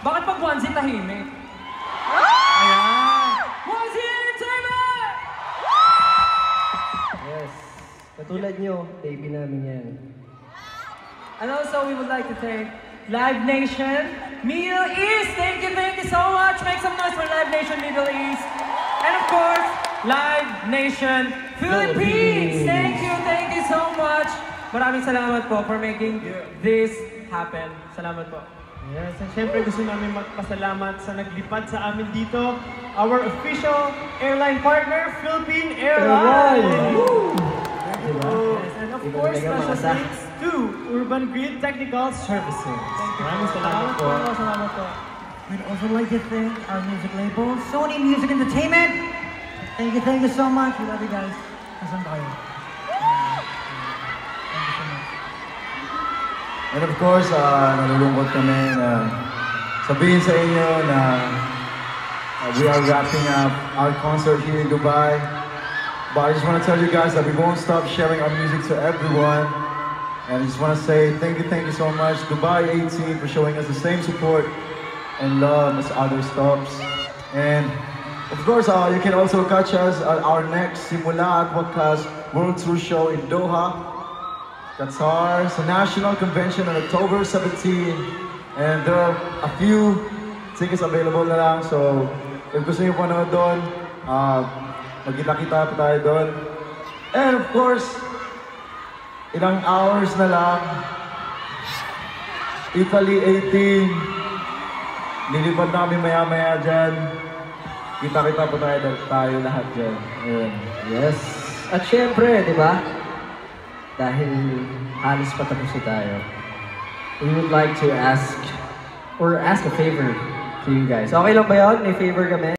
Bakit pag onesie tahimik? Ayan! Onesie Entertainment! Yes. Katulad nyo, baby namin yan. And also, we would like to thank Live Nation Middle East. Thank you so much. Make some noise for Live Nation Middle East. And of course, Live Nation Philippines. Thank you so much. Maraming salamat po for making this happen. Salamat po. Yes, and syempre gusto namin magpasalamat sa naglipad sa amin dito, our official airline partner, Philippine Airlines. Yes, and of course, special thanks to Urban Grid Technical Services. Maraming salamat po. Salamat po. We'd also like to thank our music label, Sony Music Entertainment. Thank you so much. We love you guys. Asan ba kayo? Thank you so much. And of course, nalulungkot kami na sabihin sa inyo na we are wrapping up our concert here in Dubai. But I just want to tell you guys that we won't stop sharing our music to everyone. And I just want to say thank you so much, Dubai 18, for showing us the same support and love as other stops. And of course, you can also catch us at our next Simula at Wakas World Tour show in Doha, Qatar. It's a national convention on October 17. And there are a few tickets available na lang. So, if gusto niyo panood doon, magkita-kita pa tayo doon. And of course, ilang hours na lang, Italy 18, nilipad namin maya-maya dyan. Kita-kita po tayo lahat dyan. Ayun. Yes. At syempre, di ba? Dahil halos patapos na tayo, we would like to ask a favor to you guys. Okay lang ba yun? May favor kami?